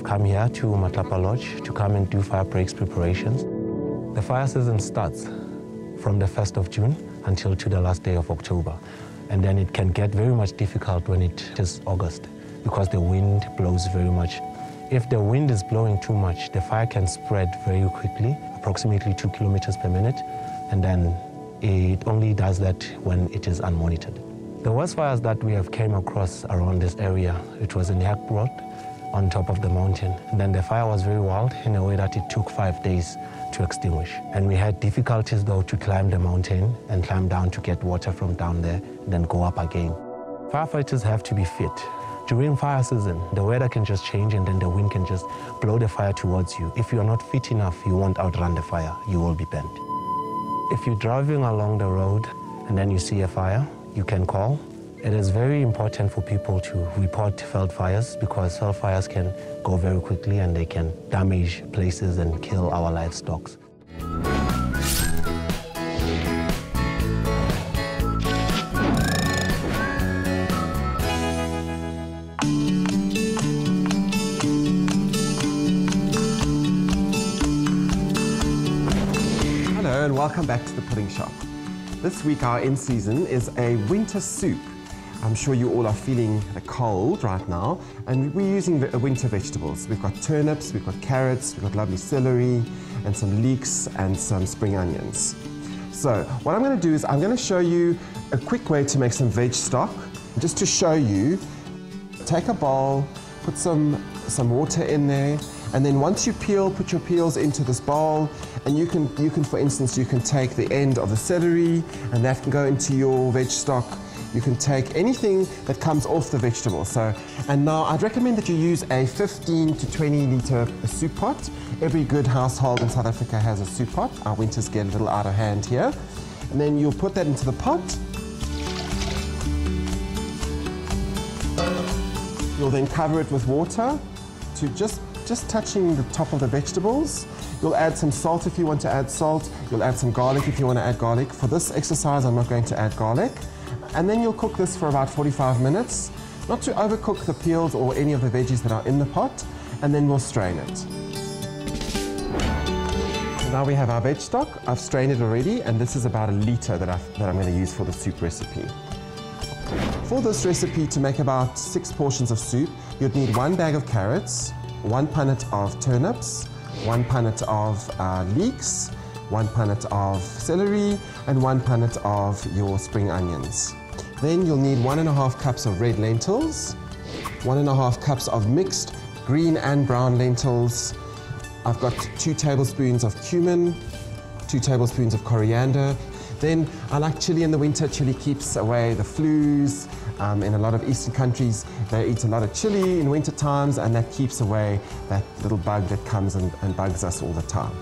come here to Matlapa Lodge to come and do fire breaks preparations. The fire season starts from the 1st of June until to the last day of October. And then it can get very much difficult when it is August because the wind blows very much. If the wind is blowing too much, the fire can spread very quickly, approximately 2 kilometers per minute, and then it only does that when it is unmonitored. The worst fires that we have came across around this area, it was in Yakbrod on top of the mountain. And then the fire was very wild in a way that it took 5 days to extinguish. And we had difficulties though to climb the mountain and climb down to get water from down there, and then go up again. Firefighters have to be fit. During fire season, the weather can just change and then the wind can just blow the fire towards you. If you are not fit enough, you won't outrun the fire. You will be burnt. If you're driving along the road and then you see a fire, you can call. It is very important for people to report veld fires because veld fires can go very quickly and they can damage places and kill our livestock. Hello and welcome back to the Pudding Shop. This week our in-season is a winter soup. I'm sure you all are feeling the cold right now, and we're using winter vegetables. We've got turnips, we've got carrots, we've got lovely celery, and some leeks, and some spring onions. So what I'm going to do is I'm going to show you a quick way to make some veg stock. Just to show you, take a bowl, put some water in there, and then once you peel, put your peels into this bowl, and you can, for instance, you can take the end of the celery, and that can go into your veg stock. You can take anything that comes off the vegetable. And now I'd recommend that you use a 15 to 20 litre soup pot. Every good household in South Africa has a soup pot. Our winters get a little out of hand here. And then you'll put that into the pot. You'll then cover it with water to just touching the top of the vegetables. You'll add some salt if you want to add salt. You'll add some garlic if you want to add garlic. For this exercise, I'm not going to add garlic. And then you'll cook this for about 45 minutes, not to overcook the peels or any of the veggies that are in the pot, and then we'll strain it. So now we have our veg stock. I've strained it already, and this is about 1 litre that I'm going to use for the soup recipe. For this recipe, to make about 6 portions of soup, you'd need 1 bag of carrots, 1 punnet of turnips, 1 punnet of leeks, 1 punnet of celery, and 1 punnet of your spring onions. Then you'll need 1.5 cups of red lentils, 1.5 cups of mixed green and brown lentils. I've got 2 tablespoons of cumin, 2 tablespoons of coriander. Then I like chili in the winter. Chili keeps away the flus. In a lot of eastern countries, they eat a lot of chili in winter times, and that keeps away that little bug that comes and bugs us all the time.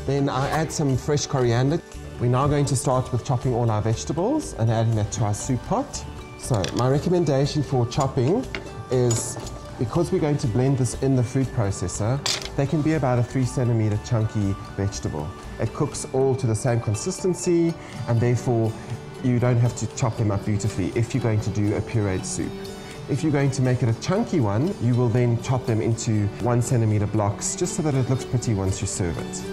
Then I add some fresh coriander. We're now going to start with chopping all our vegetables and adding that to our soup pot. So my recommendation for chopping is, because we're going to blend this in the food processor, they can be about a 3 centimeter chunky vegetable. It cooks all to the same consistency, and therefore you don't have to chop them up beautifully if you're going to do a pureed soup. If you're going to make it a chunky one, you will then chop them into 1 centimeter blocks, just so that it looks pretty once you serve it.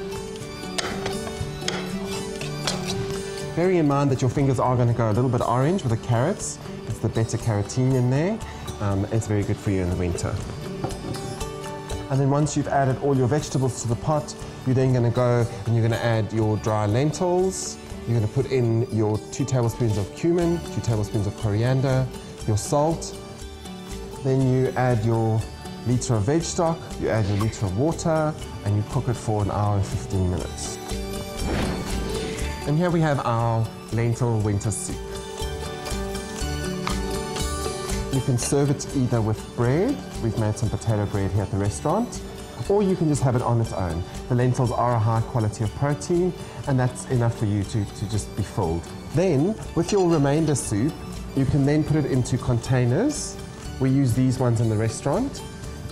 Bearing in mind that your fingers are going to go a little bit orange with the carrots. It's the beta-carotene in there. It's very good for you in the winter. And then once you've added all your vegetables to the pot, you're then going to go and you're going to add your dry lentils. You're going to put in your 2 tablespoons of cumin, 2 tablespoons of coriander, your salt. Then you add your litre of veg stock, you add your litre of water, and you cook it for 1 hour and 15 minutes. And here we have our lentil winter soup. You can serve it either with bread. We've made some potato bread here at the restaurant. Or you can just have it on its own. The lentils are a high quality of protein, and that's enough for you to just be filled. Then, with your remainder soup, you can then put it into containers. We use these ones in the restaurant.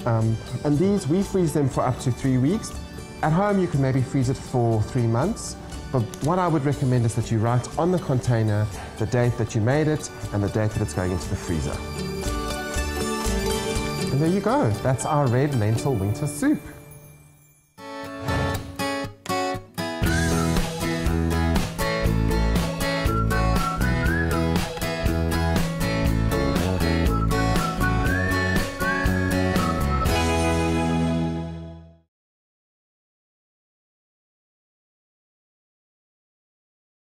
And these, we freeze them for up to 3 weeks. At home, you can maybe freeze it for 3 months. But what I would recommend is that you write on the container the date that you made it and the date that it's going into the freezer. And there you go. That's our red lentil winter soup.